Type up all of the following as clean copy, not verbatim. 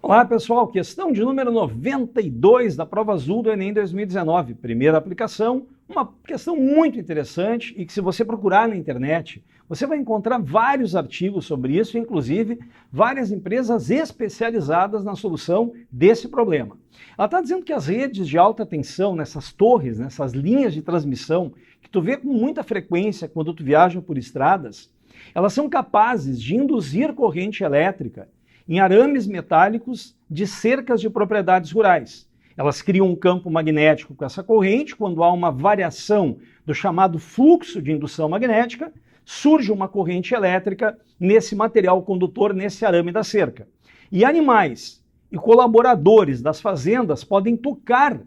Olá pessoal, questão de número 92 da prova azul do Enem 2019, primeira aplicação, uma questão muito interessante e que se você procurar na internet, você vai encontrar vários artigos sobre isso, inclusive várias empresas especializadas na solução desse problema. Ela está dizendo que as redes de alta tensão, nessas torres, nessas linhas de transmissão, que tu vê com muita frequência quando tu viaja por estradas, elas são capazes de induzir corrente elétrica em arames metálicos de cercas de propriedades rurais. Elas criam um campo magnético com essa corrente, quando há uma variação do chamado fluxo de indução magnética, surge uma corrente elétrica nesse material condutor, nesse arame da cerca. E animais e colaboradores das fazendas podem tocar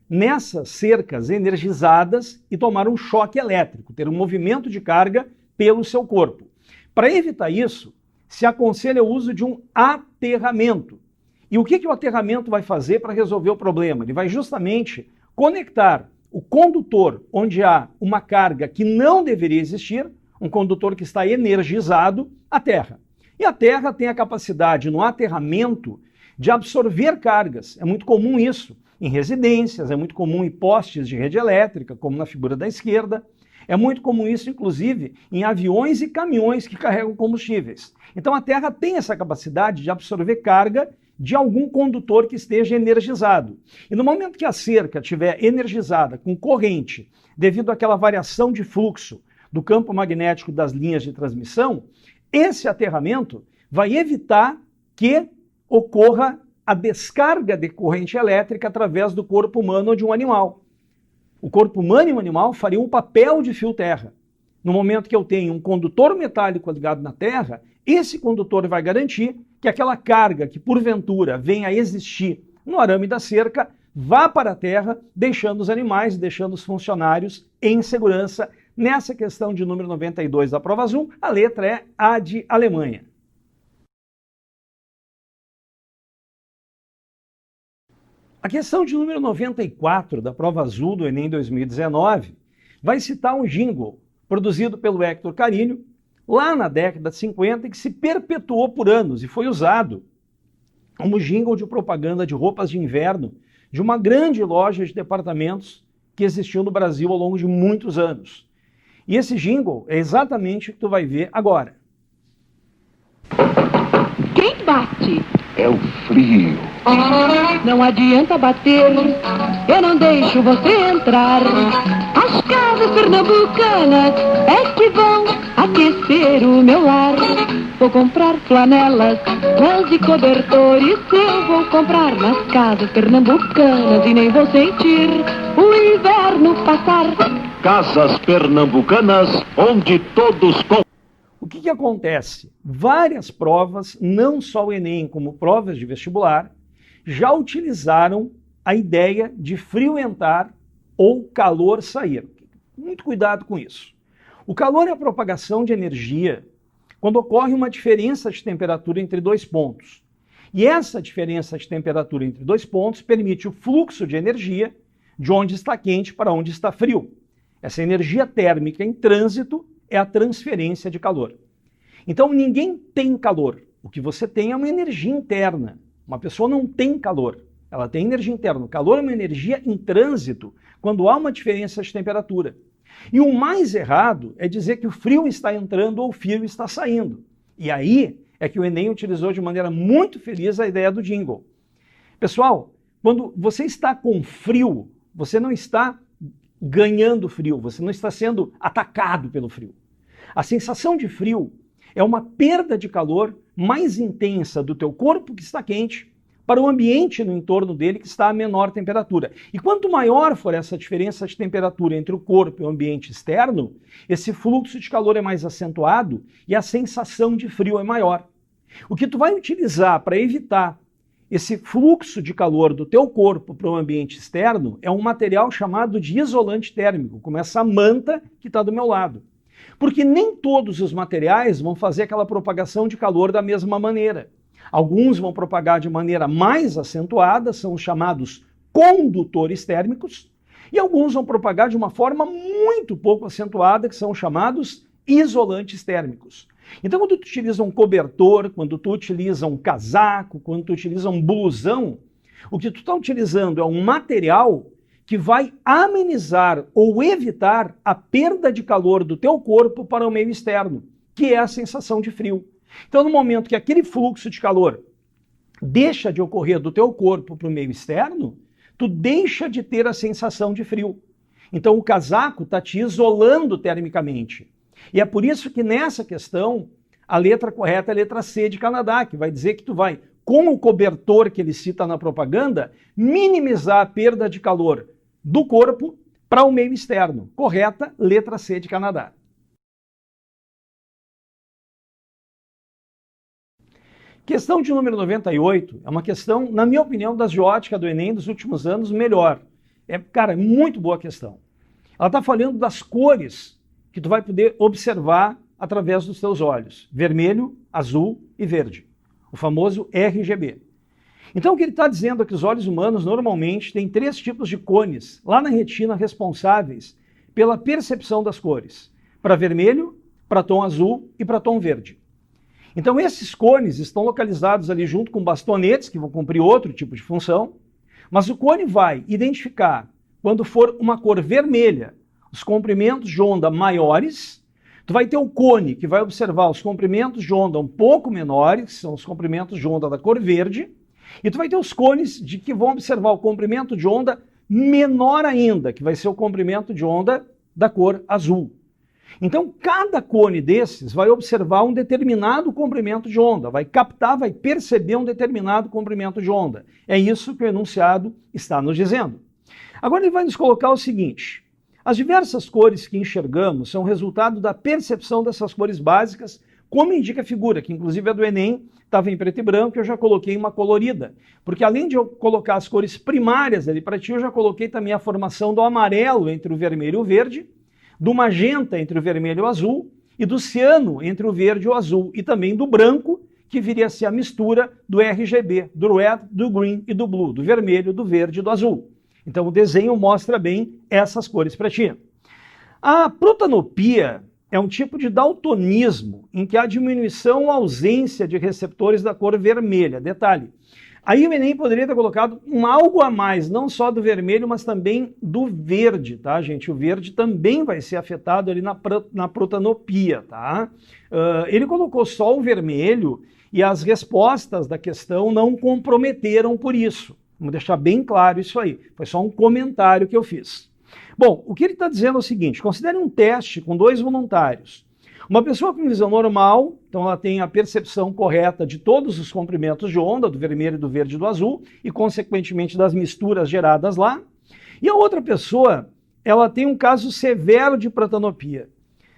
nessas cercas energizadas e tomar um choque elétrico, ter um movimento de carga pelo seu corpo. Para evitar isso, se aconselha o uso de um aterramento. E o que o aterramento vai fazer para resolver o problema? Ele vai justamente conectar o condutor onde há uma carga que não deveria existir, um condutor que está energizado, à terra. E a terra tem a capacidade, no aterramento, de absorver cargas. É muito comum isso em residências, é muito comum em postes de rede elétrica, como na figura da esquerda. É muito comum isso, inclusive, em aviões e caminhões que carregam combustíveis. Então a Terra tem essa capacidade de absorver carga de algum condutor que esteja energizado. E no momento que a cerca estiver energizada com corrente, devido àquela variação de fluxo do campo magnético das linhas de transmissão, esse aterramento vai evitar que ocorra a descarga de corrente elétrica através do corpo humano ou de um animal. O corpo humano e o animal fariam o papel de fio terra. No momento que eu tenho um condutor metálico ligado na terra, esse condutor vai garantir que aquela carga que porventura venha a existir no arame da cerca vá para a terra, deixando os animais, deixando os funcionários em segurança. Nessa questão de número 92 da prova azul, a letra é A de Alemanha. A questão de número 94 da prova azul do Enem 2019 vai citar um jingle produzido pelo Hector Carinho lá na década de 50 e que se perpetuou por anos e foi usado como jingle de propaganda de roupas de inverno de uma grande loja de departamentos que existiu no Brasil ao longo de muitos anos. E esse jingle é exatamente o que tu vai ver agora. Quem bate? É o frio. Não adianta bater, eu não deixo você entrar. As casas pernambucanas é que vão aquecer o meu lar. Vou comprar flanelas, lãs e cobertores. Eu vou comprar nas casas pernambucanas e nem vou sentir o inverno passar. Casas pernambucanas, onde todos compram. O que acontece? Várias provas, não só o Enem, como provas de vestibular, já utilizaram a ideia de frio entrar ou calor sair. Muito cuidado com isso. O calor é a propagação de energia quando ocorre uma diferença de temperatura entre dois pontos. E essa diferença de temperatura entre dois pontos permite o fluxo de energia de onde está quente para onde está frio. Essa energia térmica em trânsito é a transferência de calor. Então ninguém tem calor. O que você tem é uma energia interna. Uma pessoa não tem calor, ela tem energia interna. O calor é uma energia em trânsito quando há uma diferença de temperatura. E o mais errado é dizer que o frio está entrando ou o frio está saindo. E aí é que o Enem utilizou de maneira muito feliz a ideia do jingle. Pessoal, quando você está com frio, você não está ganhando frio, você não está sendo atacado pelo frio. A sensação de frio é uma perda de calor mais intensa do teu corpo que está quente para o ambiente no entorno dele que está a menor temperatura. E quanto maior for essa diferença de temperatura entre o corpo e o ambiente externo, esse fluxo de calor é mais acentuado e a sensação de frio é maior. O que tu vai utilizar para evitar esse fluxo de calor do teu corpo para o ambiente externo é um material chamado de isolante térmico, como essa manta que está do meu lado. Porque nem todos os materiais vão fazer aquela propagação de calor da mesma maneira. Alguns vão propagar de maneira mais acentuada, são os chamados condutores térmicos, e alguns vão propagar de uma forma muito pouco acentuada, que são os chamados isolantes térmicos. Então, quando tu utiliza um cobertor, quando tu utiliza um casaco, quando tu utiliza um blusão, o que tu está utilizando é um material que vai amenizar ou evitar a perda de calor do teu corpo para o meio externo, que é a sensação de frio. Então, no momento que aquele fluxo de calor deixa de ocorrer do teu corpo para o meio externo, tu deixa de ter a sensação de frio. Então, o casaco está te isolando termicamente. E é por isso que nessa questão, a letra correta é a letra C de Canadá, que vai dizer que tu vai, com o cobertor que ele cita na propaganda, minimizar a perda de calor do corpo para o meio externo. Correta, letra C de Canadá. Questão de número 98 é uma questão, na minha opinião, das de ótica do Enem dos últimos anos, melhor. Cara, muito boa questão. Ela está falando das cores que tu vai poder observar através dos teus olhos. Vermelho, azul e verde. O famoso RGB. Então, o que ele está dizendo é que os olhos humanos normalmente têm 3 tipos de cones lá na retina responsáveis pela percepção das cores. Para vermelho, para tom azul e para tom verde. Então, esses cones estão localizados ali junto com bastonetes, que vão cumprir outro tipo de função, mas o cone vai identificar, quando for uma cor vermelha, os comprimentos de onda maiores. Tu vai ter o cone que vai observar os comprimentos de onda um pouco menores, que são os comprimentos de onda da cor verde, e tu vai ter os cones que vão observar o comprimento de onda menor ainda, que vai ser o comprimento de onda da cor azul. Então, cada cone desses vai observar um determinado comprimento de onda, vai captar, vai perceber um determinado comprimento de onda. É isso que o enunciado está nos dizendo. Agora ele vai nos colocar o seguinte: as diversas cores que enxergamos são resultado da percepção dessas cores básicas, como indica a figura, que inclusive é do Enem, estava em preto e branco, eu já coloquei uma colorida. Porque além de eu colocar as cores primárias ali para ti, eu já coloquei também a formação do amarelo entre o vermelho e o verde, do magenta entre o vermelho e o azul, e do ciano entre o verde e o azul, e também do branco, que viria a ser a mistura do RGB, do red, do green e do blue, do vermelho, do verde e do azul. Então o desenho mostra bem essas cores para ti. A protanopia é um tipo de daltonismo em que há diminuição ou ausência de receptores da cor vermelha. Detalhe, aí o Enem poderia ter colocado algo a mais, não só do vermelho, mas também do verde, tá, gente? O verde também vai ser afetado ali na protanopia, tá? Ele colocou só o vermelho e as respostas da questão não comprometeram por isso. Vamos deixar bem claro isso aí. Foi só um comentário que eu fiz. Bom, o que ele está dizendo é o seguinte: considere um teste com 2 voluntários. Uma pessoa com visão normal, então ela tem a percepção correta de todos os comprimentos de onda, do vermelho, do verde e do azul, e consequentemente das misturas geradas lá. E a outra pessoa, ela tem um caso severo de protanopia.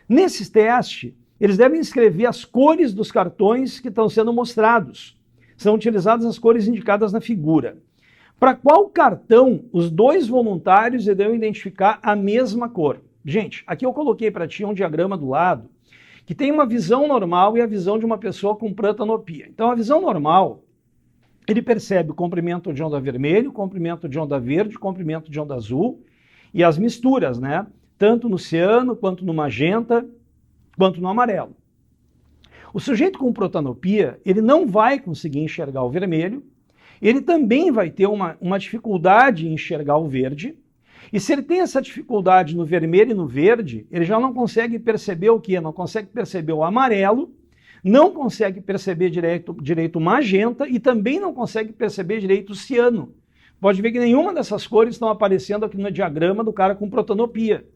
Nesse teste, eles devem escrever as cores dos cartões que estão sendo mostrados. São utilizadas as cores indicadas na figura. Para qual cartão os 2 voluntários devem identificar a mesma cor? Gente, aqui eu coloquei para ti um diagrama do lado que tem uma visão normal e a visão de uma pessoa com protanopia. Então, a visão normal, ele percebe o comprimento de onda vermelho, comprimento de onda verde, comprimento de onda azul e as misturas, né? Tanto no ciano, quanto no magenta, quanto no amarelo. O sujeito com protanopia, ele não vai conseguir enxergar o vermelho, ele também vai ter uma dificuldade em enxergar o verde, e se ele tem essa dificuldade no vermelho e no verde, ele já não consegue perceber o quê? Não consegue perceber o amarelo, não consegue perceber direito o magenta e também não consegue perceber direito o ciano. Pode ver que nenhuma dessas cores estão aparecendo aqui no diagrama do cara com protanopia.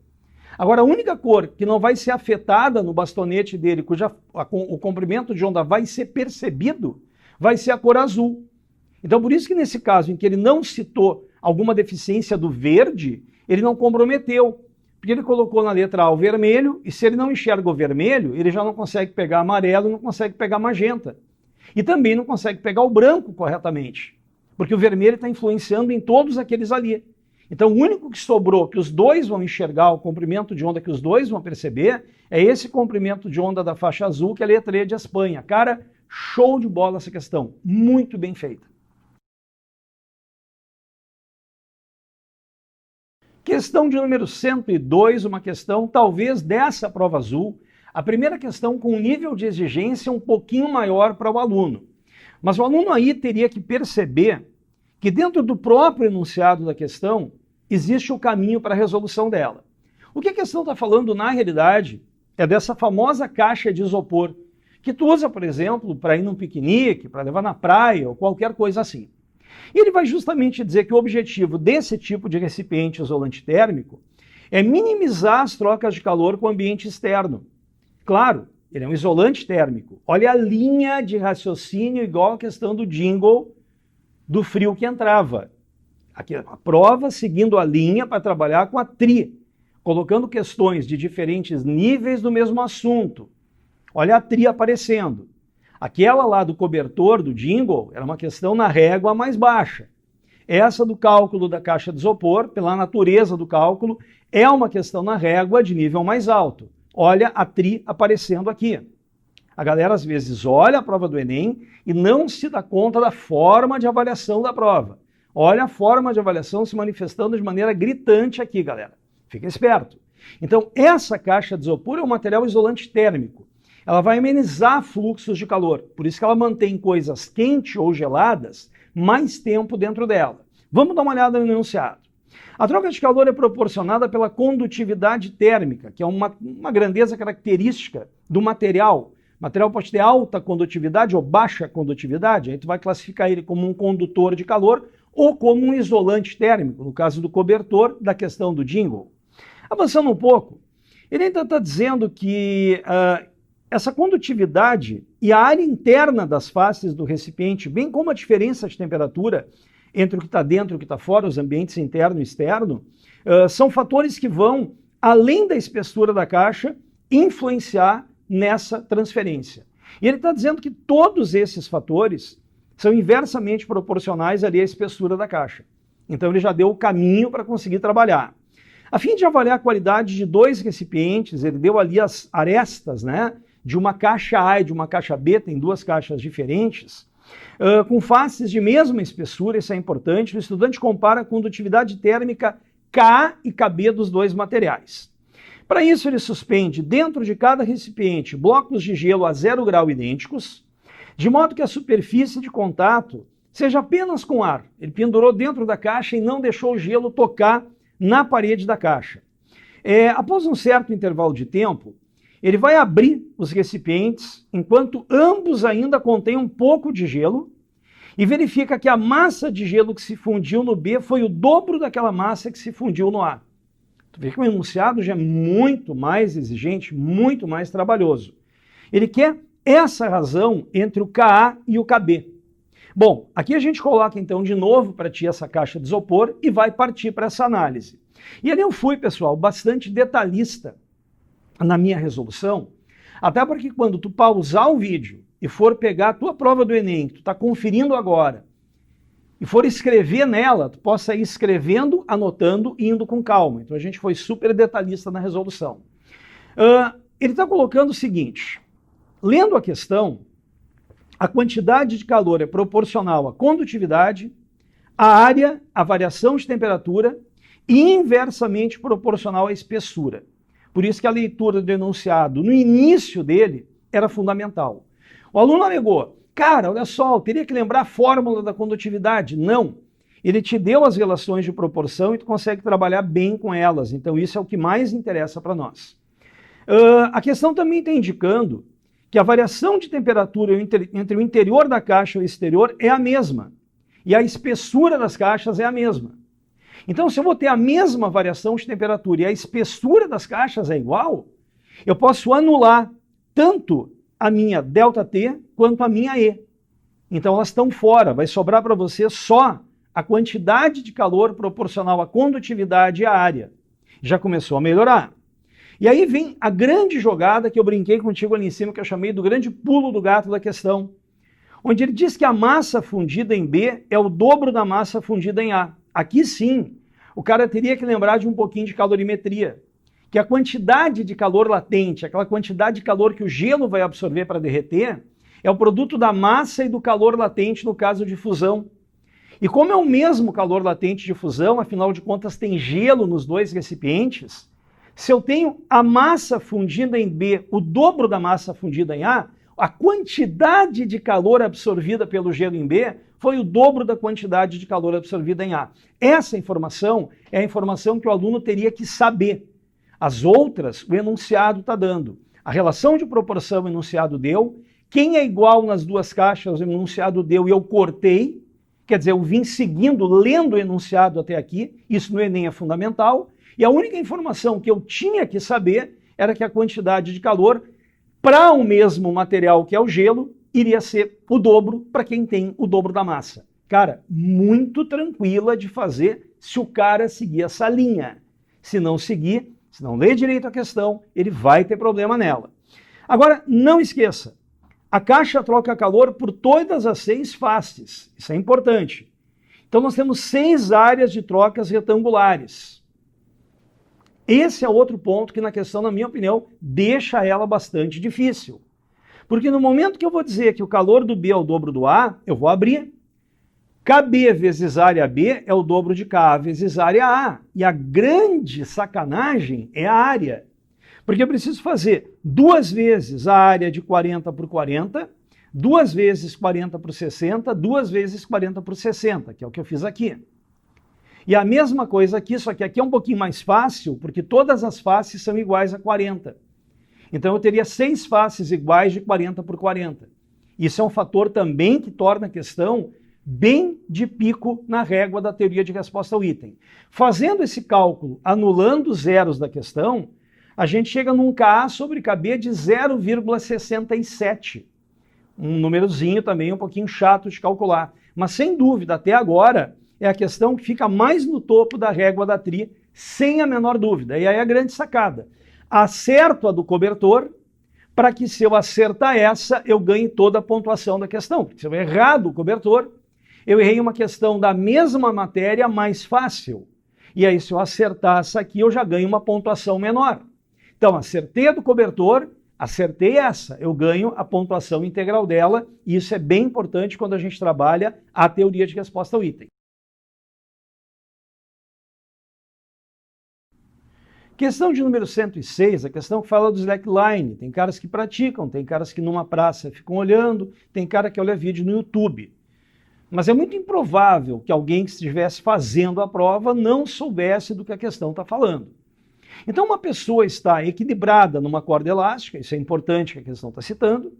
Agora, a única cor que não vai ser afetada no bastonete dele, o comprimento de onda vai ser percebido, vai ser a cor azul. Então, por isso que nesse caso em que ele não citou alguma deficiência do verde, ele não comprometeu, porque ele colocou na letra A o vermelho, e se ele não enxerga o vermelho, ele já não consegue pegar amarelo, não consegue pegar magenta. E também não consegue pegar o branco corretamente, porque o vermelho está influenciando em todos aqueles ali. Então, o único que sobrou, que os 2 vão enxergar, o comprimento de onda que os 2 vão perceber, é esse comprimento de onda da faixa azul, que é a letra E de Espanha. Cara, show de bola essa questão, muito bem feita. Questão de número 102, uma questão talvez dessa prova azul, A primeira questão com um nível de exigência um pouquinho maior para o aluno. Mas o aluno aí teria que perceber que dentro do próprio enunciado da questão existe o caminho para a resolução dela. O que a questão está falando na realidade é dessa famosa caixa de isopor, que tu usa, por exemplo, para ir num piquenique, para levar na praia ou qualquer coisa assim. E ele vai justamente dizer que o objetivo desse tipo de recipiente isolante térmico é minimizar as trocas de calor com o ambiente externo. Claro, ele é um isolante térmico. Olha a linha de raciocínio igual a questão do jingle do frio que entrava. Aqui a prova seguindo a linha para trabalhar com a TRI, colocando questões de diferentes níveis do mesmo assunto. Olha a TRI aparecendo. Aquela lá do cobertor, do jingle, era uma questão na régua mais baixa. Essa do cálculo da caixa de isopor, pela natureza do cálculo, é uma questão na régua de nível mais alto. Olha a TRI aparecendo aqui. A galera às vezes olha a prova do Enem e não se dá conta da forma de avaliação da prova. Olha a forma de avaliação se manifestando de maneira gritante aqui, galera. Fica esperto. Então, essa caixa de isopor é um material isolante térmico. Ela vai amenizar fluxos de calor. Por isso que ela mantém coisas quentes ou geladas mais tempo dentro dela. Vamos dar uma olhada no enunciado. A troca de calor é proporcionada pela condutividade térmica, que é uma grandeza característica do material. O material pode ter alta condutividade ou baixa condutividade, aí tu vai classificar ele como um condutor de calor ou como um isolante térmico, no caso do cobertor, da questão do jingle. Avançando um pouco, ele ainda está dizendo que essa condutividade e a área interna das faces do recipiente, bem como a diferença de temperatura entre o que está dentro e o que está fora, os ambientes interno e externo, são fatores que vão, além da espessura da caixa, influenciar nessa transferência. E ele está dizendo que todos esses fatores são inversamente proporcionais ali à espessura da caixa. Então ele já deu o caminho para conseguir trabalhar. A fim de avaliar a qualidade de dois recipientes, ele deu ali as arestas, né, de uma caixa A e de uma caixa B, tem duas caixas diferentes, com faces de mesma espessura, isso é importante. O estudante compara a condutividade térmica Ka e Kb dos dois materiais. Para isso, ele suspende dentro de cada recipiente blocos de gelo a 0 grau idênticos, de modo que a superfície de contato seja apenas com ar. Ele pendurou dentro da caixa e não deixou o gelo tocar na parede da caixa. Após um certo intervalo de tempo, ele vai abrir os recipientes enquanto ambos ainda contêm um pouco de gelo e verifica que a massa de gelo que se fundiu no B foi o dobro daquela massa que se fundiu no A. Tu vê que o enunciado já é muito mais exigente, muito mais trabalhoso. Ele quer essa razão entre o Ka e o Kb. Bom, aqui a gente coloca então de novo para ti essa caixa de isopor e vai partir para essa análise. E ali eu fui, pessoal, bastante detalhista na minha resolução, até porque quando tu pausar o vídeo e for pegar a tua prova do Enem, que tu está conferindo agora, e for escrever nela, tu possa ir escrevendo, anotando e indo com calma. Então a gente foi super detalhista na resolução. Ele está colocando o seguinte, lendo a questão, a quantidade de calor é proporcional à condutividade, à área, à variação de temperatura e inversamente proporcional à espessura. Por isso que a leitura do enunciado, no início dele, era fundamental. O aluno alegou, cara, olha só, eu teria que lembrar a fórmula da condutividade. Não. Ele te deu as relações de proporção e tu consegue trabalhar bem com elas. Então isso é o que mais interessa para nós. A questão também está indicando que a variação de temperatura entre o interior da caixa e o exterior é a mesma. E a espessura das caixas é a mesma. Então, se eu vou ter a mesma variação de temperatura e a espessura das caixas é igual, eu posso anular tanto a minha ΔT quanto a minha E. Então, elas estão fora. Vai sobrar para você só a quantidade de calor proporcional à condutividade e à área. Já começou a melhorar. E aí vem a grande jogada que eu brinquei contigo ali em cima, que eu chamei do grande pulo do gato da questão, onde ele diz que a massa fundida em B é o dobro da massa fundida em A. Aqui sim, o cara teria que lembrar de um pouquinho de calorimetria, que a quantidade de calor latente, aquela quantidade de calor que o gelo vai absorver para derreter, é o produto da massa e do calor latente no caso de fusão. E como é o mesmo calor latente de fusão, afinal de contas tem gelo nos dois recipientes, Se eu tenho a massa fundida em B, o dobro da massa fundida em A, a quantidade de calor absorvida pelo gelo em B foi o dobro da quantidade de calor absorvida em A. Essa informação é a informação que o aluno teria que saber. As outras, o enunciado está dando. A relação de proporção o enunciado deu. Quem é igual nas duas caixas, o enunciado deu e eu cortei. Quer dizer, eu vim seguindo, lendo o enunciado até aqui. Isso no Enem é fundamental. E a única informação que eu tinha que saber era que a quantidade de calor para o mesmo material que é o gelo iria ser o dobro para quem tem o dobro da massa. Cara, muito tranquila de fazer se o cara seguir essa linha. Se não seguir, se não ler direito a questão, ele vai ter problema nela. Agora, não esqueça, a caixa troca calor por todas as 6 faces. Isso é importante. Então nós temos 6 áreas de trocas retangulares. Esse é outro ponto que na questão, na minha opinião, deixa ela bastante difícil. Porque no momento que eu vou dizer que o calor do B é o dobro do A, eu vou abrir. KB vezes área B é o dobro de K vezes área A. E a grande sacanagem é a área. Porque eu preciso fazer 2 vezes a área de 40 por 40, 2 vezes 40 por 60, 2 vezes 40 por 60, que é o que eu fiz aqui. E a mesma coisa aqui, só que aqui é um pouquinho mais fácil, porque todas as faces são iguais a 40. Então eu teria 6 faces iguais de 40 por 40. Isso é um fator também que torna a questão bem de pico na régua da teoria de resposta ao item. Fazendo esse cálculo, anulando os zeros da questão, a gente chega num Ka sobre Kb de 0,67. Um númerozinho também um pouquinho chato de calcular. Mas sem dúvida, até agora, é a questão que fica mais no topo da régua da tri, sem a menor dúvida. E aí a grande sacada. Acerto a do cobertor, para que se eu acertar essa, eu ganhe toda a pontuação da questão. Porque se eu errar do cobertor, eu errei uma questão da mesma matéria mais fácil. E aí se eu acertar essa aqui, eu já ganho uma pontuação menor. Então, acertei a do cobertor, acertei essa, eu ganho a pontuação integral dela, e isso é bem importante quando a gente trabalha a teoria de resposta ao item. Questão de número 106, a questão que fala do slackline. Tem caras que praticam, tem caras que numa praça ficam olhando, tem cara que olha vídeo no YouTube. Mas é muito improvável que alguém que estivesse fazendo a prova não soubesse do que a questão está falando. Então uma pessoa está equilibrada numa corda elástica, isso é importante que a questão está citando,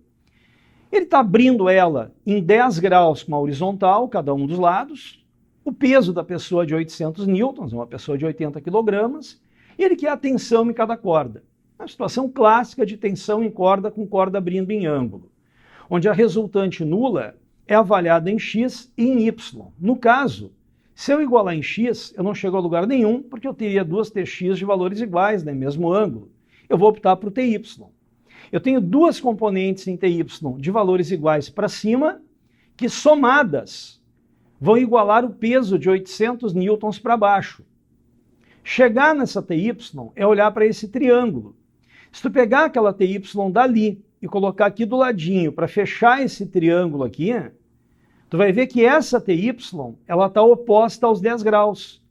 ele está abrindo ela em 10 graus com a horizontal, cada um dos lados, o peso da pessoa é de 800 newtons, uma pessoa de 80 quilogramas, e ele quer a tensão em cada corda. Uma situação clássica de tensão em corda com corda abrindo em ângulo, onde a resultante nula é avaliada em x e em y. No caso, se eu igualar em x, eu não chego a lugar nenhum, porque eu teria 2 tx de valores iguais, né, mesmo ângulo. Eu vou optar por ty. Eu tenho 2 componentes em ty de valores iguais para cima, que somadas vão igualar o peso de 800 newtons para baixo. Chegar nessa ty é olhar para esse triângulo. Se tu pegar aquela ty dali e colocar aqui do ladinho para fechar esse triângulo aqui, tu vai ver que essa ty ela está oposta aos 10 graus.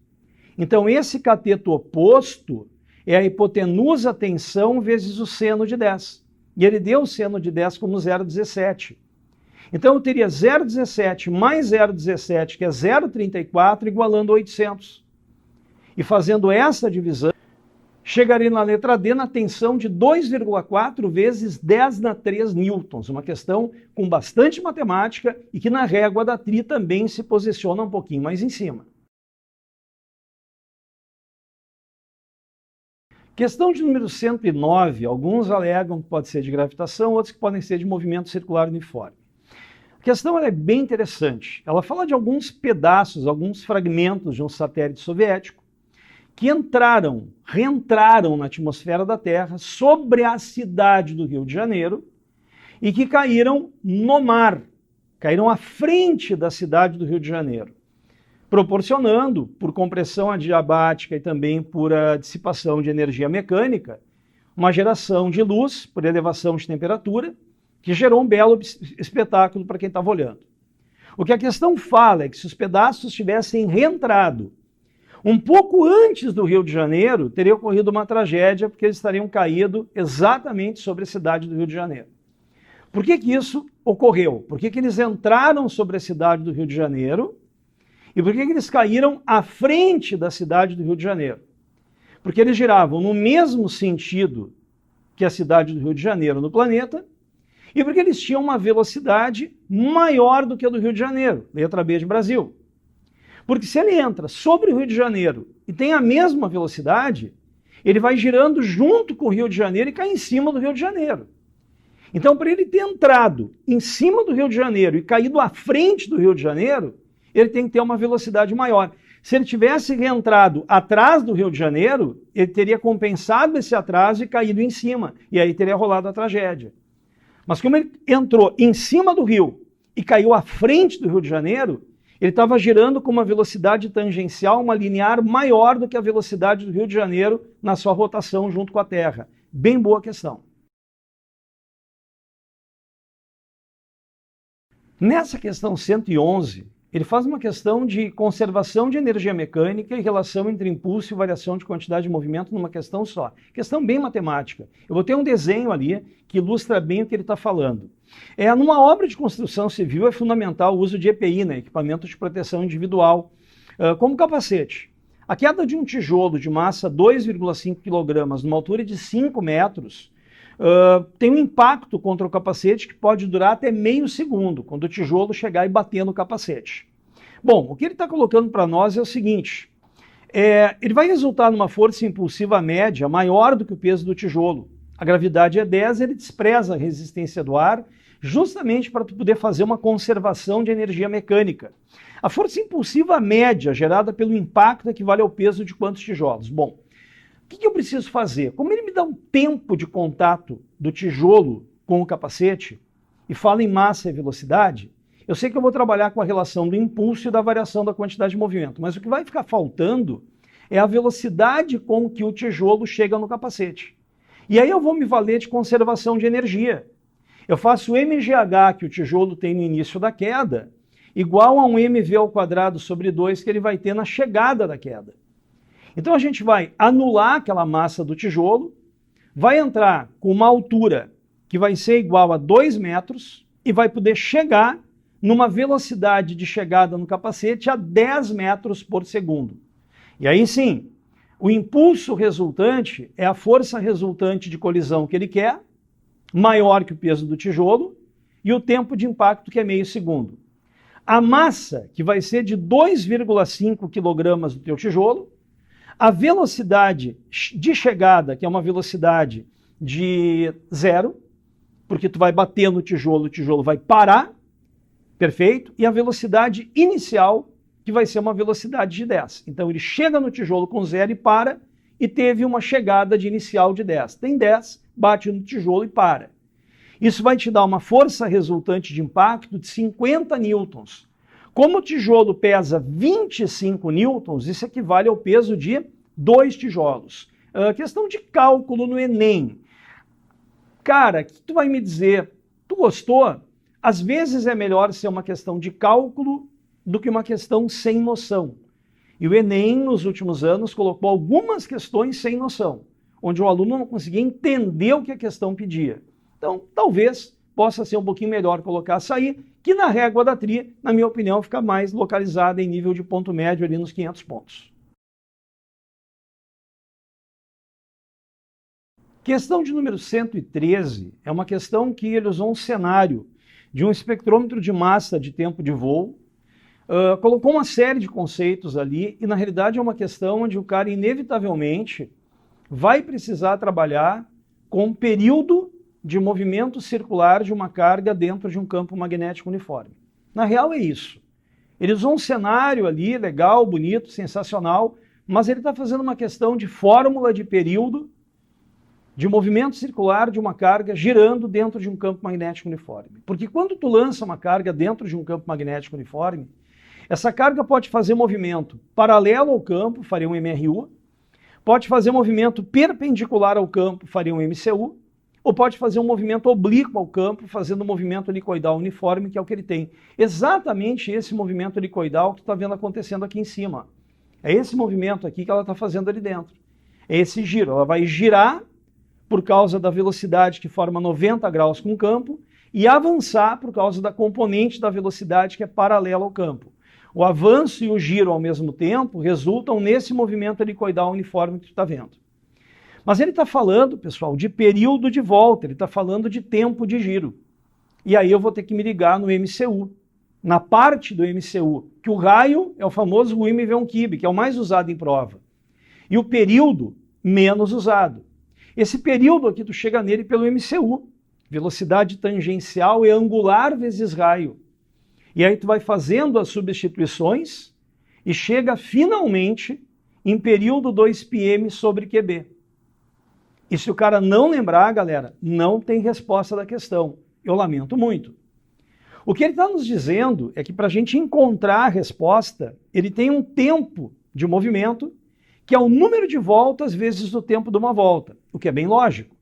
Então esse cateto oposto é a hipotenusa tensão vezes o seno de 10. E ele deu o seno de 10 como 0,17. Então eu teria 0,17 mais 0,17, que é 0,34, igualando 800. E fazendo essa divisão, chegarei na letra D na tensão de 2,4 vezes 10 na 3 newtons. Uma questão com bastante matemática e que na régua da tri também se posiciona um pouquinho mais em cima. Questão de número 109, alguns alegam que pode ser de gravitação, outros que podem ser de movimento circular uniforme. A questão ela é bem interessante. Ela fala de alguns pedaços, alguns fragmentos de um satélite soviético que reentraram na atmosfera da Terra sobre a cidade do Rio de Janeiro e que caíram no mar, caíram à frente da cidade do Rio de Janeiro, proporcionando, por compressão adiabática e também por dissipação de energia mecânica, uma geração de luz por elevação de temperatura, que gerou um belo espetáculo para quem estava olhando. O que a questão fala é que se os pedaços tivessem reentrado, Um pouco antes do Rio de Janeiro, teria ocorrido uma tragédia, porque eles estariam caído exatamente sobre a cidade do Rio de Janeiro. Por que que isso ocorreu? Por que que eles entraram sobre a cidade do Rio de Janeiro? E por que que eles caíram à frente da cidade do Rio de Janeiro? Porque eles giravam no mesmo sentido que a cidade do Rio de Janeiro no planeta, e porque eles tinham uma velocidade maior do que a do Rio de Janeiro, letra B de Brasil. Porque se ele entra sobre o Rio de Janeiro e tem a mesma velocidade, ele vai girando junto com o Rio de Janeiro e cai em cima do Rio de Janeiro. Então, para ele ter entrado em cima do Rio de Janeiro e caído à frente do Rio de Janeiro, ele tem que ter uma velocidade maior. Se ele tivesse reentrado atrás do Rio de Janeiro, ele teria compensado esse atraso e caído em cima, e aí teria rolado a tragédia. Mas como ele entrou em cima do rio e caiu à frente do Rio de Janeiro, ele estava girando com uma velocidade tangencial, uma linear maior do que a velocidade do Rio de Janeiro na sua rotação junto com a Terra. Bem boa questão. Nessa questão 111, ele faz uma questão de conservação de energia mecânica e relação entre impulso e variação de quantidade de movimento numa questão só. Questão bem matemática. Eu vou ter um desenho ali que ilustra bem o que ele está falando. Numa obra de construção civil é fundamental o uso de EPI, né, equipamento de proteção individual, como capacete. A queda de um tijolo de massa 2,5 kg numa altura de 5 metros tem um impacto contra o capacete que pode durar até meio segundo, quando o tijolo chegar e bater no capacete. Bom, o que ele está colocando para nós é o seguinte, ele vai resultar numa força impulsiva média maior do que o peso do tijolo. A gravidade é 10, ele despreza a resistência do ar, justamente para tu poder fazer uma conservação de energia mecânica. A força impulsiva média gerada pelo impacto equivale ao peso de quantos tijolos? Bom, o que eu preciso fazer? Como ele me dá um tempo de contato do tijolo com o capacete e fala em massa e velocidade, eu sei que eu vou trabalhar com a relação do impulso e da variação da quantidade de movimento, mas o que vai ficar faltando é a velocidade com que o tijolo chega no capacete. E aí eu vou me valer de conservação de energia. Eu faço o mgh que o tijolo tem no início da queda, igual a um mv ao quadrado sobre 2 que ele vai ter na chegada da queda. Então a gente vai anular aquela massa do tijolo, vai entrar com uma altura que vai ser igual a 2 metros e vai poder chegar numa velocidade de chegada no capacete a 10 metros por segundo. E aí sim, o impulso resultante é a força resultante de colisão que ele quer, maior que o peso do tijolo, e o tempo de impacto que é meio segundo. A massa, que vai ser de 2,5 kg do teu tijolo, a velocidade de chegada, que é uma velocidade de 0, porque tu vai bater no tijolo, o tijolo vai parar, perfeito? E a velocidade inicial, que vai ser uma velocidade de 10. Então ele chega no tijolo com 0 e para, e teve uma chegada de inicial de 10. Tem 10, bate no tijolo e para. Isso vai te dar uma força resultante de impacto de 50 newtons. Como o tijolo pesa 25 newtons, isso equivale ao peso de 2 tijolos. Questão de cálculo no Enem. Cara, o que tu vai me dizer? Tu gostou? Às vezes é melhor ser uma questão de cálculo do que uma questão sem noção. E o Enem, nos últimos anos, colocou algumas questões sem noção, onde o aluno não conseguia entender o que a questão pedia. Então, talvez possa ser um pouquinho melhor colocar essa aí, que na régua da TRI, na minha opinião, fica mais localizada em nível de ponto médio ali nos 500 pontos. Questão de número 113 é uma questão que ele usou um cenário de um espectrômetro de massa de tempo de voo, colocou uma série de conceitos ali e, na realidade, é uma questão onde o cara, inevitavelmente, vai precisar trabalhar com um período de movimento circular de uma carga dentro de um campo magnético uniforme. Na real é isso. Ele usou um cenário ali, legal, bonito, sensacional, mas ele está fazendo uma questão de fórmula de período de movimento circular de uma carga girando dentro de um campo magnético uniforme. Porque quando tu lança uma carga dentro de um campo magnético uniforme, essa carga pode fazer movimento paralelo ao campo, faria um MRU, pode fazer movimento perpendicular ao campo, faria um MCU, ou pode fazer um movimento oblíquo ao campo, fazendo um movimento helicoidal uniforme, que é o que ele tem. Exatamente esse movimento helicoidal que tu está vendo acontecendo aqui em cima. É esse movimento aqui que ela está fazendo ali dentro. É esse giro. Ela vai girar por causa da velocidade que forma 90 graus com o campo e avançar por causa da componente da velocidade que é paralela ao campo. O avanço e o giro ao mesmo tempo resultam nesse movimento helicoidal uniforme que tu está vendo. Mas ele está falando, pessoal, de período de volta, ele está falando de tempo de giro. E aí eu vou ter que me ligar no MCU, na parte do MCU, que o raio é o famoso MV1-Kib, que é o mais usado em prova. E o período, menos usado. Esse período aqui, tu chega nele pelo MCU, velocidade tangencial e angular vezes raio. E aí tu vai fazendo as substituições e chega finalmente em período 2πm sobre QB. E se o cara não lembrar, galera, não tem resposta da questão. Eu lamento muito. O que ele está nos dizendo é que para a gente encontrar a resposta, ele tem um tempo de movimento que é o número de voltas vezes o tempo de uma volta, o que é bem lógico.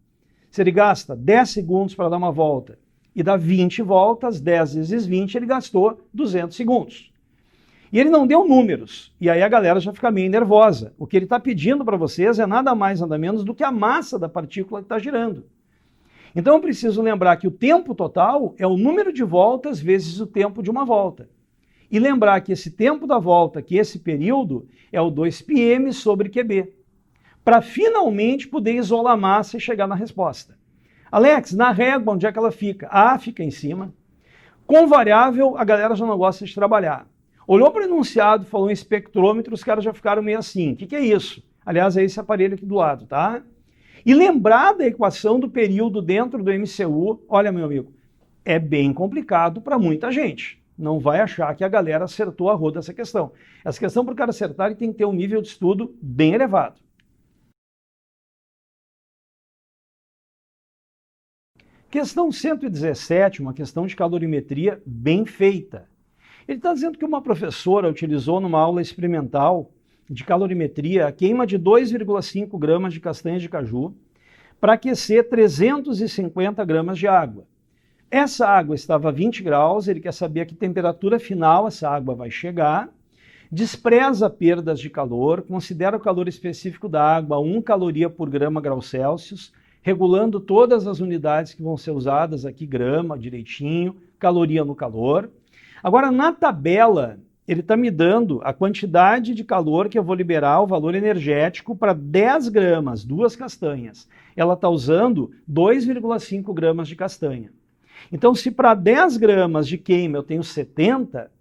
Se ele gasta 10 segundos para dar uma volta e dá 20 voltas, 10 vezes 20, ele gastou 200 segundos. E ele não deu números, e aí a galera já fica meio nervosa. O que ele está pedindo para vocês é nada mais, nada menos do que a massa da partícula que está girando. Então eu preciso lembrar que o tempo total é o número de voltas vezes o tempo de uma volta. E lembrar que esse tempo da volta, que esse período, é o 2πm sobre QB. Para finalmente poder isolar a massa e chegar na resposta. Alex, na régua, onde é que ela fica? A fica em cima. Com variável, a galera já não gosta de trabalhar. Olhou para o enunciado, falou em espectrômetro, os caras já ficaram meio assim. O que é isso? Aliás, é esse aparelho aqui do lado, tá? E lembrar da equação do período dentro do MCU, olha, meu amigo, é bem complicado para muita gente. Não vai achar que a galera acertou a roda essa questão. Essa questão, para o cara acertar, ele tem que ter um nível de estudo bem elevado. Questão 117, uma questão de calorimetria bem feita. Ele está dizendo que uma professora utilizou numa aula experimental de calorimetria a queima de 2,5 gramas de castanhas de caju para aquecer 350 gramas de água. Essa água estava a 20 graus, ele quer saber a que temperatura final essa água vai chegar, despreza perdas de calor, considera o calor específico da água 1 caloria por grama grau Celsius, regulando todas as unidades que vão ser usadas aqui, grama direitinho, caloria no calor. Agora, na tabela, ele está me dando a quantidade de calor que eu vou liberar, o valor energético, para 10 gramas, 2 castanhas. Ela está usando 2,5 gramas de castanha. Então, se para 10 gramas de queima eu tenho 70,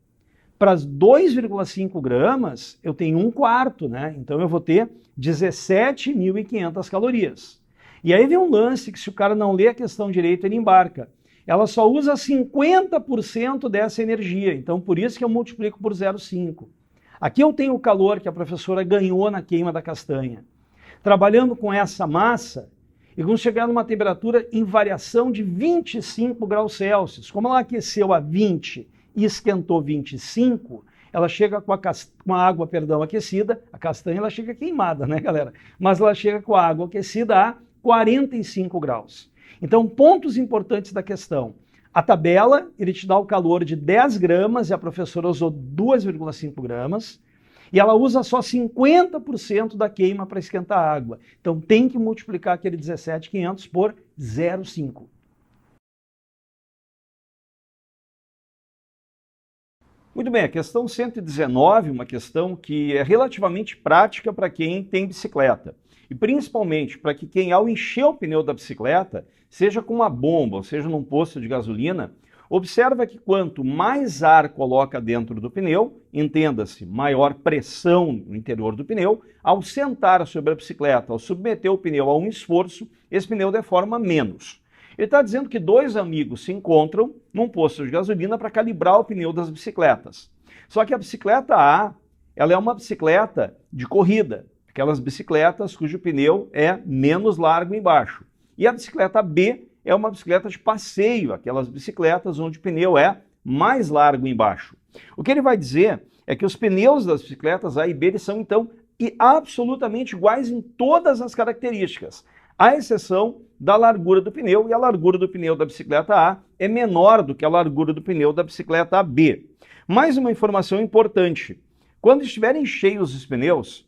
para as 2,5 gramas eu tenho 1/4, né? Então eu vou ter 17.500 calorias. E aí vem um lance que se o cara não lê a questão direito, ele embarca. Ela só usa 50% dessa energia, então por isso que eu multiplico por 0,5. Aqui eu tenho o calor que a professora ganhou na queima da castanha. Trabalhando com essa massa, e vamos chegar numa temperatura em variação de 25 graus Celsius. Como ela aqueceu a 20 e esquentou 25, ela chega com a água aquecida, a castanha ela chega queimada, né, galera? Mas ela chega com a água aquecida a 45 graus. Então, pontos importantes da questão. A tabela, ele te dá o calor de 10 gramas e a professora usou 2,5 gramas. E ela usa só 50% da queima para esquentar a água. Então tem que multiplicar aquele 17.500 por 0,5. Muito bem, a questão 119, uma questão que é relativamente prática para quem tem bicicleta. E principalmente para que quem, ao encher o pneu da bicicleta, seja com uma bomba, ou seja num posto de gasolina, observa que quanto mais ar coloca dentro do pneu, entenda-se, maior pressão no interior do pneu, ao sentar sobre a bicicleta, ao submeter o pneu a um esforço, esse pneu deforma menos. Ele está dizendo que dois amigos se encontram num posto de gasolina para calibrar o pneu das bicicletas. Só que a bicicleta A, ela é uma bicicleta de corrida, aquelas bicicletas cujo pneu é menos largo embaixo. E a bicicleta B é uma bicicleta de passeio, aquelas bicicletas onde o pneu é mais largo embaixo. O que ele vai dizer é que os pneus das bicicletas A e B eles são, então, absolutamente iguais em todas as características, à exceção da largura do pneu, e a largura do pneu da bicicleta A é menor do que a largura do pneu da bicicleta B. Mais uma informação importante. Quando estiverem cheios os pneus,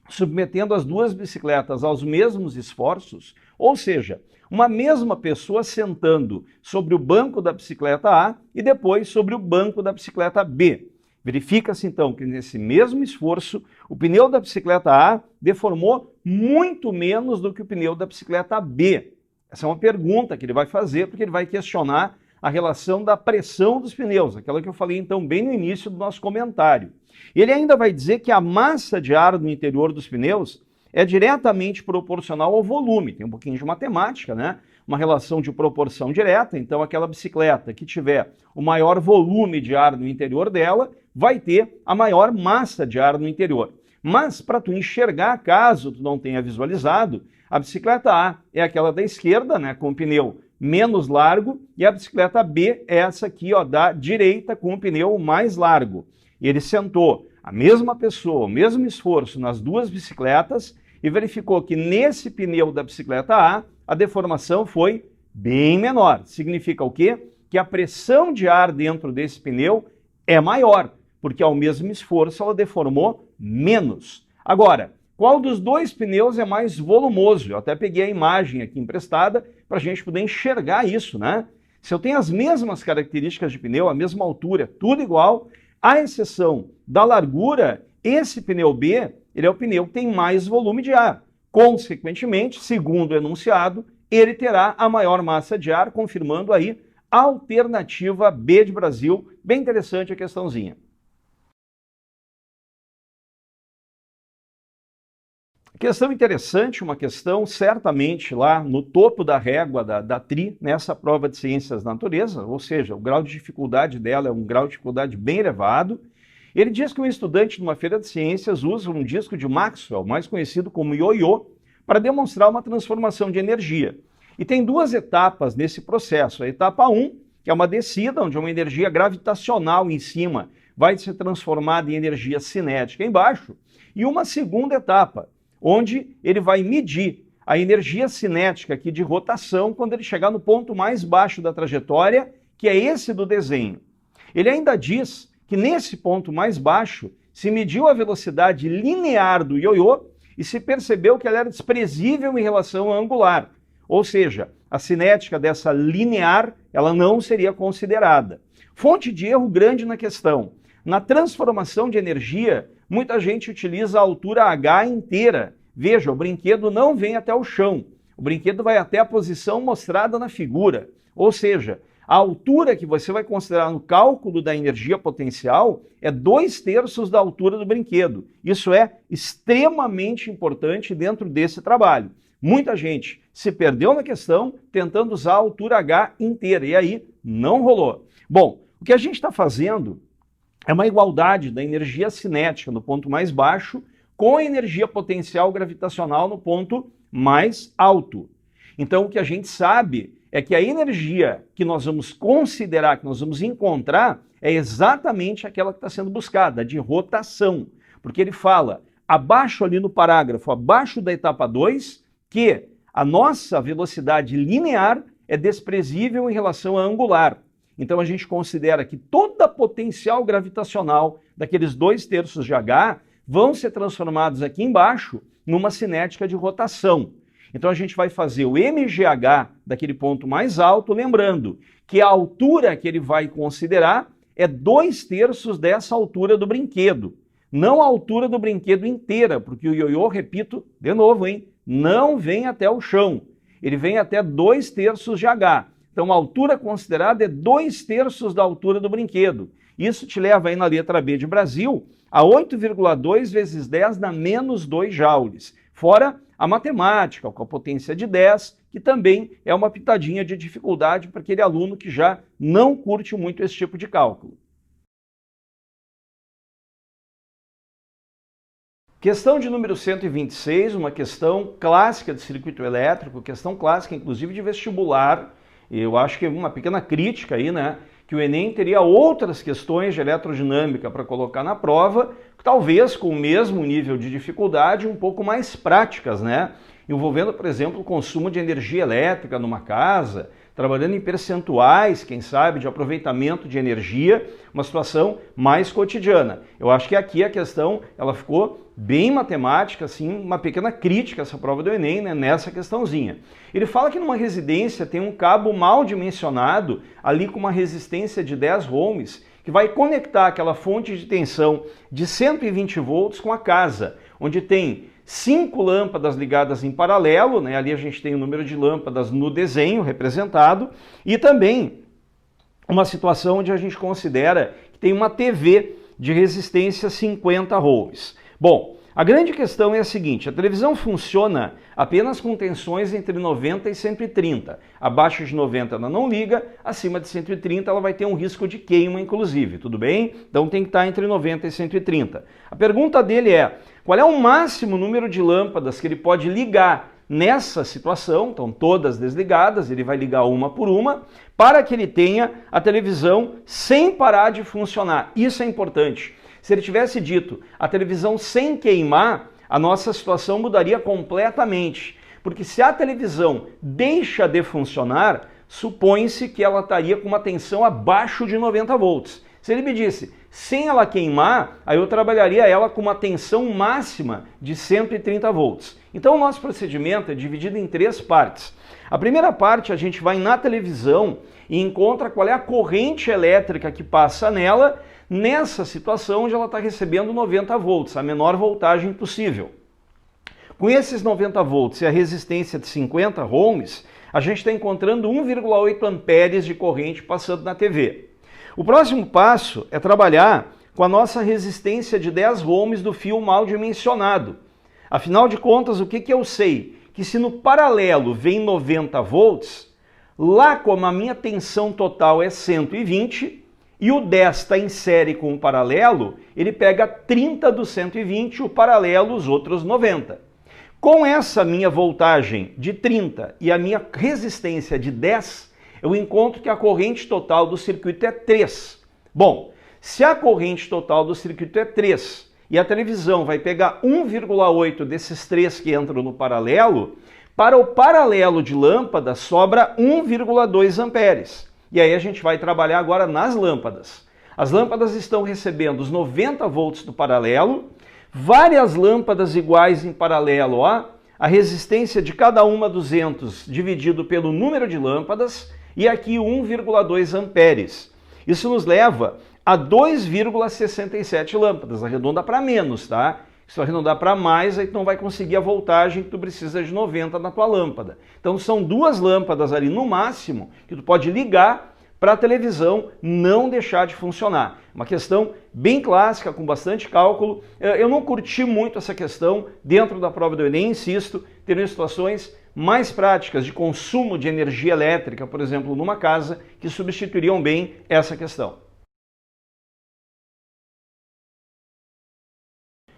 submetendo as duas bicicletas aos mesmos esforços, ou seja, uma mesma pessoa sentando sobre o banco da bicicleta A e depois sobre o banco da bicicleta B. Verifica-se então que nesse mesmo esforço, o pneu da bicicleta A deformou muito menos do que o pneu da bicicleta B. Essa é uma pergunta que ele vai fazer, porque ele vai questionar a relação da pressão dos pneus, aquela que eu falei então bem no início do nosso comentário. Ele ainda vai dizer que a massa de ar no interior dos pneus é diretamente proporcional ao volume. Tem um pouquinho de matemática, né? Uma relação de proporção direta. Então, aquela bicicleta que tiver o maior volume de ar no interior dela vai ter a maior massa de ar no interior. Mas, para tu enxergar, caso tu não tenha visualizado, a bicicleta A é aquela da esquerda, né, com o pneu menos largo, e a bicicleta B é essa aqui, ó, da direita, com o pneu mais largo. E ele sentou a mesma pessoa, o mesmo esforço nas duas bicicletas e verificou que nesse pneu da bicicleta A deformação foi bem menor. Significa o quê? Que a pressão de ar dentro desse pneu é maior, porque ao mesmo esforço ela deformou menos. Agora, qual dos dois pneus é mais volumoso? Eu até peguei a imagem aqui emprestada para a gente poder enxergar isso, né? Se eu tenho as mesmas características de pneu, a mesma altura, tudo igual, à exceção da largura, esse pneu B, ele é o pneu que tem mais volume de ar. Consequentemente, segundo o enunciado, ele terá a maior massa de ar, confirmando aí a alternativa B de Brasil. Bem interessante a questãozinha. Questão interessante, uma questão certamente lá no topo da régua da TRI, nessa prova de Ciências da Natureza, ou seja, o grau de dificuldade dela é um grau de dificuldade bem elevado. Ele diz que um estudante de uma feira de ciências usa um disco de Maxwell, mais conhecido como ioiô, para demonstrar uma transformação de energia. E tem duas etapas nesse processo. A etapa 1, que é uma descida, onde uma energia gravitacional em cima vai ser transformada em energia cinética embaixo, e uma segunda etapa, onde ele vai medir a energia cinética aqui de rotação quando ele chegar no ponto mais baixo da trajetória, que é esse do desenho. Ele ainda diz que nesse ponto mais baixo se mediu a velocidade linear do ioiô e se percebeu que ela era desprezível em relação à angular, ou seja, a cinética dessa linear ela não seria considerada. Fonte de erro grande na questão. Na transformação de energia, muita gente utiliza a altura H inteira. Veja, o brinquedo não vem até o chão. O brinquedo vai até a posição mostrada na figura. Ou seja, a altura que você vai considerar no cálculo da energia potencial é 2/3 da altura do brinquedo. Isso é extremamente importante dentro desse trabalho. Muita gente se perdeu na questão tentando usar a altura H inteira. E aí, não rolou. Bom, o que a gente está fazendo é uma igualdade da energia cinética no ponto mais baixo com a energia potencial gravitacional no ponto mais alto. Então, o que a gente sabe é que a energia que nós vamos considerar, que nós vamos encontrar, é exatamente aquela que está sendo buscada, de rotação. Porque ele fala, abaixo ali no parágrafo, abaixo da etapa 2, que a nossa velocidade linear é desprezível em relação à angular. Então a gente considera que toda a potencial gravitacional daqueles 2/3 de H vão ser transformados aqui embaixo numa cinética de rotação. Então a gente vai fazer o MGH daquele ponto mais alto, lembrando que a altura que ele vai considerar é 2/3 dessa altura do brinquedo. Não a altura do brinquedo inteira, porque o ioiô, repito, de novo, hein, não vem até o chão. Ele vem até 2/3 de H. Então, a altura considerada é 2/3 da altura do brinquedo. Isso te leva aí na letra B de Brasil a 8,2 vezes 10 na menos 2 joules. Fora a matemática, com a potência de 10, que também é uma pitadinha de dificuldade para aquele aluno que já não curte muito esse tipo de cálculo. Questão de número 126, uma questão clássica de circuito elétrico, questão clássica inclusive de vestibular. Eu acho que é uma pequena crítica aí, né? Que o Enem teria outras questões de eletrodinâmica para colocar na prova, talvez com o mesmo nível de dificuldade, um pouco mais práticas, né? Envolvendo, por exemplo, o consumo de energia elétrica numa casa, trabalhando em percentuais, quem sabe, de aproveitamento de energia, uma situação mais cotidiana. Eu acho que aqui a questão ela ficou bem matemática, assim, uma pequena crítica a essa prova do Enem, né, nessa questãozinha. Ele fala que numa residência tem um cabo mal dimensionado, ali com uma resistência de 10 ohms, que vai conectar aquela fonte de tensão de 120 volts com a casa, onde tem 5 lâmpadas ligadas em paralelo, né? Ali a gente tem o número de lâmpadas no desenho representado, e também uma situação onde a gente considera que tem uma TV de resistência 50 ohms. Bom, a grande questão é a seguinte: a televisão funciona apenas com tensões entre 90 e 130. Abaixo de 90 ela não liga, acima de 130 ela vai ter um risco de queima, inclusive, tudo bem? Então tem que estar entre 90 e 130. A pergunta dele é: qual é o máximo número de lâmpadas que ele pode ligar nessa situação? Então todas desligadas, ele vai ligar uma por uma, para que ele tenha a televisão sem parar de funcionar. Isso é importante. Se ele tivesse dito a televisão sem queimar, a nossa situação mudaria completamente. Porque se a televisão deixa de funcionar, supõe-se que ela estaria com uma tensão abaixo de 90 volts. Se ele me disse sem ela queimar, aí eu trabalharia ela com uma tensão máxima de 130 volts. Então o nosso procedimento é dividido em 3 partes. A primeira parte, a gente vai na televisão e encontra qual é a corrente elétrica que passa nela, nessa situação onde ela está recebendo 90 volts, a menor voltagem possível. Com esses 90 volts e a resistência de 50 ohms, a gente está encontrando 1,8 amperes de corrente passando na TV. O próximo passo é trabalhar com a nossa resistência de 10 ohms do fio mal dimensionado. Afinal de contas, o que eu sei? Que se no paralelo vem 90 volts, lá como a minha tensão total é 120, e o 10 está em série com o paralelo, ele pega 30 do 120, o paralelo, os outros 90. Com essa minha voltagem de 30 e a minha resistência de 10, eu encontro que a corrente total do circuito é 3. Bom, se a corrente total do circuito é 3 e a televisão vai pegar 1,8 desses 3 que entram no paralelo, para o paralelo de lâmpada sobra 1,2 amperes. E aí a gente vai trabalhar agora nas lâmpadas. As lâmpadas estão recebendo os 90 volts do paralelo, várias lâmpadas iguais em paralelo, ó, a resistência de cada uma 200 dividido pelo número de lâmpadas, e aqui 1,2 amperes. Isso nos leva a 2,67 lâmpadas, arredonda para menos, tá? Se arredondar para mais, aí tu não vai conseguir a voltagem que tu precisa de 90 na tua lâmpada. Então são 2 lâmpadas ali no máximo que tu pode ligar para a televisão não deixar de funcionar. Uma questão bem clássica, com bastante cálculo. Eu não curti muito essa questão dentro da prova do Enem, insisto, teriam situações mais práticas de consumo de energia elétrica, por exemplo, numa casa, que substituiriam bem essa questão.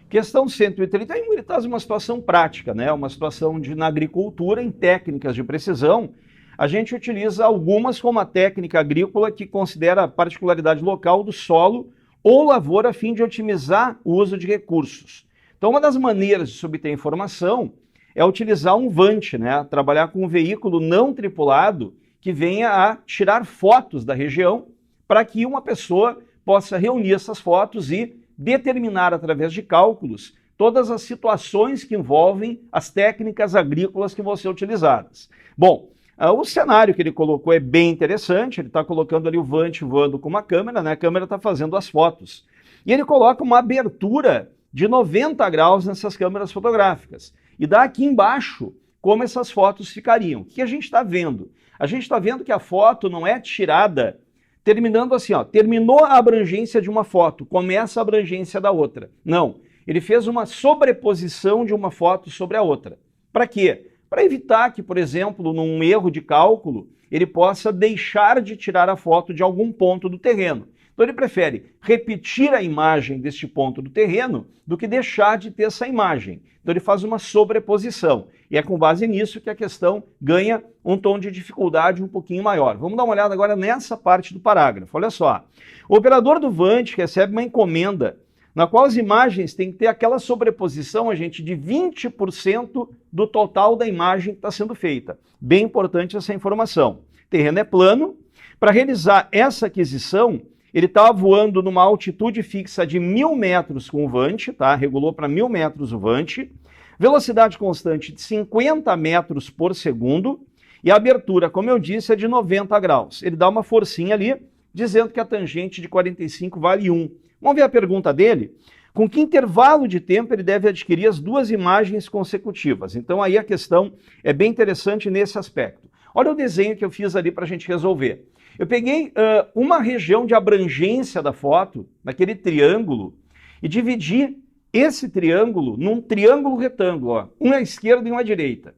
Questão 131, ele traz uma situação prática, né? Uma situação na agricultura, em técnicas de precisão. A gente utiliza algumas como a técnica agrícola que considera a particularidade local do solo ou lavoura a fim de otimizar o uso de recursos. Então, uma das maneiras de se obter informação é utilizar um vante, né? Trabalhar com um veículo não tripulado que venha a tirar fotos da região para que uma pessoa possa reunir essas fotos e determinar através de cálculos todas as situações que envolvem as técnicas agrícolas que vão ser utilizadas. Bom, o cenário que ele colocou é bem interessante, ele está colocando ali o vante voando com uma câmera, né? A câmera está fazendo as fotos. E ele coloca uma abertura de 90 graus nessas câmeras fotográficas. E dá aqui embaixo como essas fotos ficariam. O que a gente está vendo? A gente está vendo que a foto não é tirada terminando assim, ó, terminou a abrangência de uma foto, começa a abrangência da outra. Não, ele fez uma sobreposição de uma foto sobre a outra. Para quê? Para evitar que, por exemplo, num erro de cálculo, ele possa deixar de tirar a foto de algum ponto do terreno. Então ele prefere repetir a imagem deste ponto do terreno do que deixar de ter essa imagem. Então ele faz uma sobreposição. E é com base nisso que a questão ganha um tom de dificuldade um pouquinho maior. Vamos dar uma olhada agora nessa parte do parágrafo. Olha só. O operador do Vante recebe uma encomenda na qual as imagens têm que ter aquela sobreposição, gente, de 20% do total da imagem que está sendo feita. Bem importante essa informação. O terreno é plano. Para realizar essa aquisição, ele estava voando numa altitude fixa de 1.000 metros com o vante, tá? Regulou para 1.000 metros o vante, velocidade constante de 50 metros por segundo, e a abertura, como eu disse, é de 90 graus. Ele dá uma forcinha ali, dizendo que a tangente de 45 vale 1. Vamos ver a pergunta dele? Com que intervalo de tempo ele deve adquirir as duas imagens consecutivas? Então aí a questão é bem interessante nesse aspecto. Olha o desenho que eu fiz ali para a gente resolver. Eu peguei uma região de abrangência da foto, naquele triângulo, e dividi esse triângulo num triângulo retângulo, ó, um à esquerda e um à direita.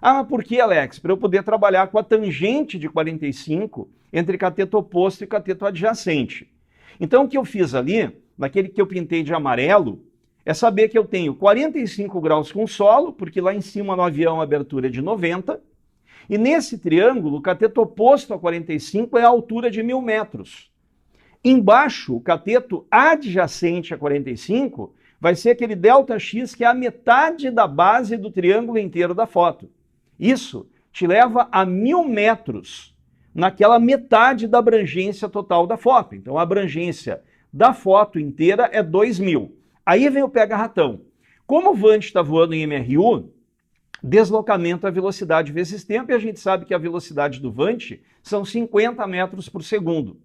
Ah, mas por que, Alex? Para eu poder trabalhar com a tangente de 45 entre cateto oposto e cateto adjacente. Então o que eu fiz ali, naquele que eu pintei de amarelo, é saber que eu tenho 45 graus com solo, porque lá em cima no avião a abertura é de 90, e nesse triângulo, o cateto oposto a 45 é a altura de 1.000 metros. Embaixo, o cateto adjacente a 45 vai ser aquele ΔX, que é a metade da base do triângulo inteiro da foto. Isso te leva a 1.000 metros naquela metade da abrangência total da foto. Então, a abrangência da foto inteira é 2.000. Aí vem o pega-ratão. Como o Vante está voando em MRU, deslocamento a velocidade vezes tempo, e a gente sabe que a velocidade do Vante são 50 metros por segundo.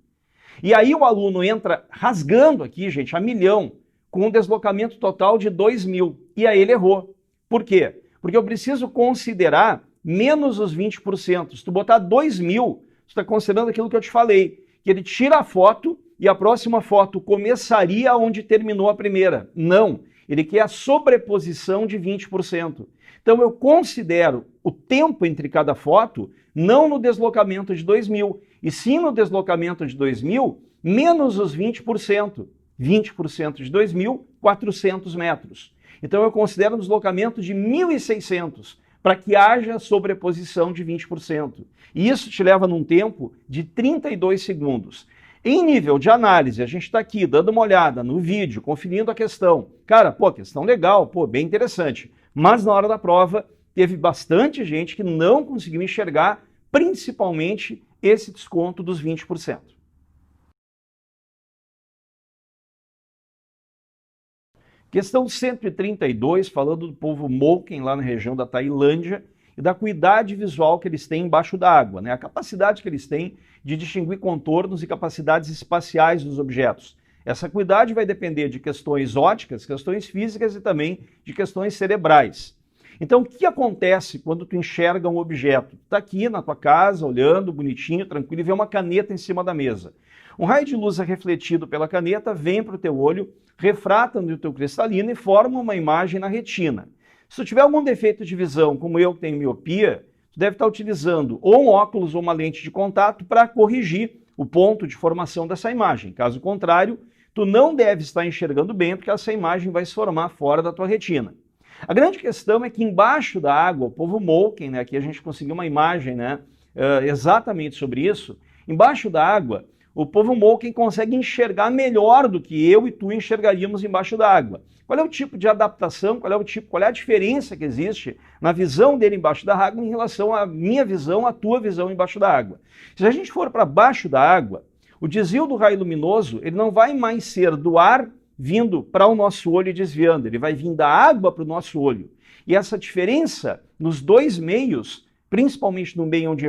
E aí o aluno entra rasgando aqui, gente, a milhão, com um deslocamento total de 2.000. E aí ele errou. Por quê? Porque eu preciso considerar menos os 20%. Se tu botar 2.000, tu está considerando aquilo que eu te falei, que ele tira a foto e a próxima foto começaria onde terminou a primeira. Não, ele quer a sobreposição de 20%. Então eu considero o tempo entre cada foto não no deslocamento de 2.000, e sim no deslocamento de 2.000 menos os 20%. 20% de 2.000, 400 metros. Então eu considero um deslocamento de 1.600 para que haja sobreposição de 20%. E isso te leva num tempo de 32 segundos. Em nível de análise, a gente está aqui dando uma olhada no vídeo, conferindo a questão. Cara, pô, questão legal, pô, bem interessante. Mas na hora da prova, teve bastante gente que não conseguiu enxergar, principalmente esse desconto dos 20%. Questão 132, falando do povo Moken, lá na região da Tailândia, e da acuidade visual que eles têm embaixo da água, né? A capacidade que eles têm de distinguir contornos e capacidades espaciais dos objetos. Essa acuidade vai depender de questões ópticas, questões físicas e também de questões cerebrais. Então, o que acontece quando tu enxerga um objeto? Tu está aqui na tua casa, olhando, bonitinho, tranquilo, e vê uma caneta em cima da mesa. Um raio de luz é refletido pela caneta, vem para o teu olho, refrata no teu cristalino e forma uma imagem na retina. Se tu tiver algum defeito de visão, como eu que tenho miopia, tu deve estar utilizando ou um óculos ou uma lente de contato para corrigir o ponto de formação dessa imagem. Caso contrário, tu não deve estar enxergando bem, porque essa imagem vai se formar fora da tua retina. A grande questão é que embaixo da água, o povo Moken, né, aqui a gente conseguiu uma imagem, né, exatamente sobre isso, embaixo da água, o povo Moken consegue enxergar melhor do que eu e tu enxergaríamos embaixo da água. Qual é o tipo de adaptação, qual é a diferença que existe na visão dele embaixo da água em relação à minha visão, à tua visão embaixo da água? Se a gente for para baixo da água, o desvio do raio luminoso ele não vai mais ser do ar vindo para o nosso olho e desviando, ele vai vir da água para o nosso olho. E essa diferença nos dois meios, principalmente no meio onde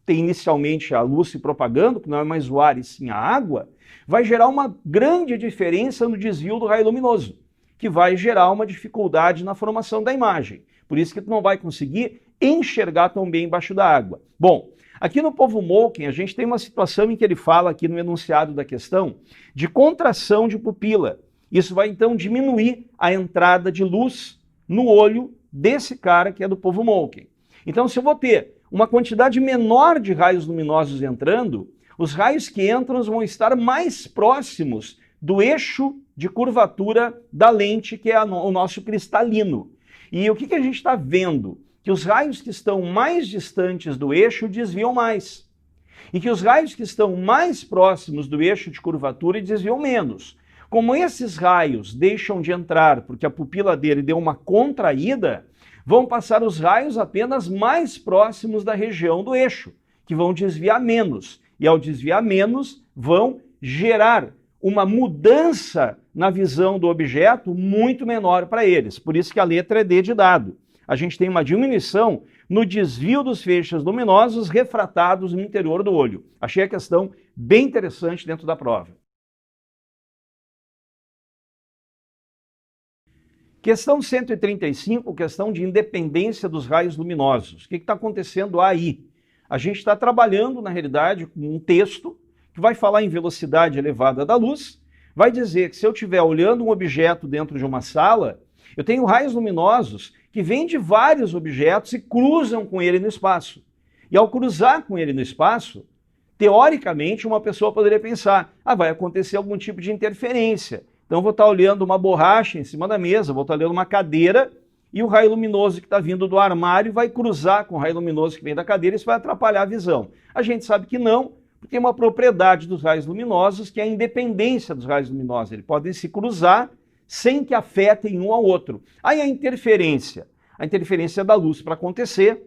tem inicialmente a luz se propagando, que não é mais o ar e sim a água, vai gerar uma grande diferença no desvio do raio luminoso, que vai gerar uma dificuldade na formação da imagem. Por isso que tu não vai conseguir enxergar tão bem embaixo da água. Bom, aqui no povo Moken, a gente tem uma situação em que ele fala aqui no enunciado da questão de contração de pupila. Isso vai então diminuir a entrada de luz no olho desse cara que é do povo Moken. Então, se eu vou ter uma quantidade menor de raios luminosos entrando, os raios que entram vão estar mais próximos do eixo de curvatura da lente, que é o nosso cristalino. E o que a gente está vendo? Que os raios que estão mais distantes do eixo desviam mais. E que os raios que estão mais próximos do eixo de curvatura desviam menos. Como esses raios deixam de entrar porque a pupila dele deu uma contraída, vão passar os raios apenas mais próximos da região do eixo, que vão desviar menos. E ao desviar menos, vão gerar uma mudança na visão do objeto muito menor para eles. Por isso que a letra é D de dado. A gente tem uma diminuição no desvio dos feixes luminosos refratados no interior do olho. Achei a questão bem interessante dentro da prova. Questão 135, questão de independência dos raios luminosos. O que está acontecendo aí? A gente está trabalhando, na realidade, com um texto que vai falar em velocidade elevada da luz, vai dizer que se eu estiver olhando um objeto dentro de uma sala, eu tenho raios luminosos que vêm de vários objetos e cruzam com ele no espaço. E ao cruzar com ele no espaço, teoricamente, uma pessoa poderia pensar, vai acontecer algum tipo de interferência. Então eu vou estar olhando uma borracha em cima da mesa, vou estar olhando uma cadeira, e o raio luminoso que está vindo do armário vai cruzar com o raio luminoso que vem da cadeira, e isso vai atrapalhar a visão. A gente sabe que não, porque tem uma propriedade dos raios luminosos, que é a independência dos raios luminosos. Eles podem se cruzar sem que afetem um ao outro. Aí a interferência da luz para acontecer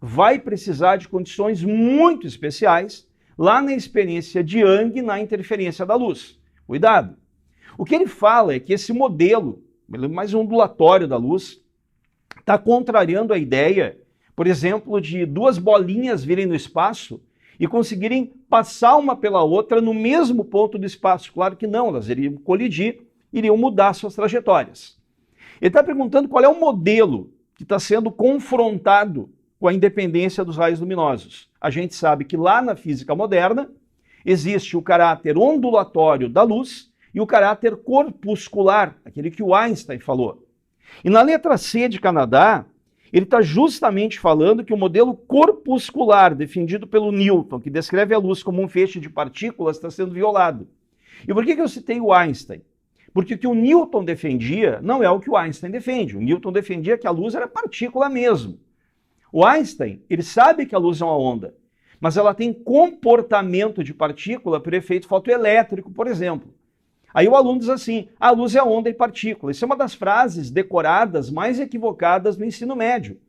vai precisar de condições muito especiais lá na experiência de Young na interferência da luz. Cuidado! O que ele fala é que esse modelo, mais ondulatório da luz, está contrariando a ideia, por exemplo, de duas bolinhas virem no espaço e conseguirem passar uma pela outra no mesmo ponto do espaço. Claro que não, elas iriam colidir, iriam mudar suas trajetórias. Ele está perguntando qual é o modelo que está sendo confrontado com a independência dos raios luminosos. A gente sabe que lá na física moderna existe o caráter ondulatório da luz e o caráter corpuscular, aquele que o Einstein falou. E na letra C de Canadá, ele está justamente falando que o modelo corpuscular defendido pelo Newton, que descreve a luz como um feixe de partículas, está sendo violado. E por que eu citei o Einstein? Porque o que o Newton defendia não é o que o Einstein defende. O Newton defendia que a luz era partícula mesmo. O Einstein, ele sabe que a luz é uma onda, mas ela tem comportamento de partícula por efeito fotoelétrico, por exemplo. Aí o aluno diz assim, a luz é onda e partícula. Isso é uma das frases decoradas mais equivocadas no ensino médio.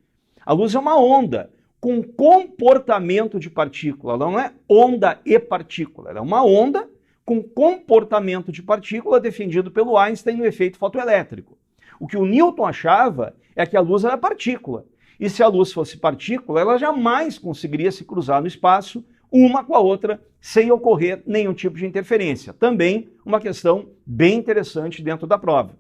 A luz é uma onda com comportamento de partícula. Ela não é onda e partícula, ela é uma onda com comportamento de partícula defendido pelo Einstein no efeito fotoelétrico. O que o Newton achava é que a luz era partícula. E se a luz fosse partícula, ela jamais conseguiria se cruzar no espaço, uma com a outra, sem ocorrer nenhum tipo de interferência. Também uma questão bem interessante dentro da prova.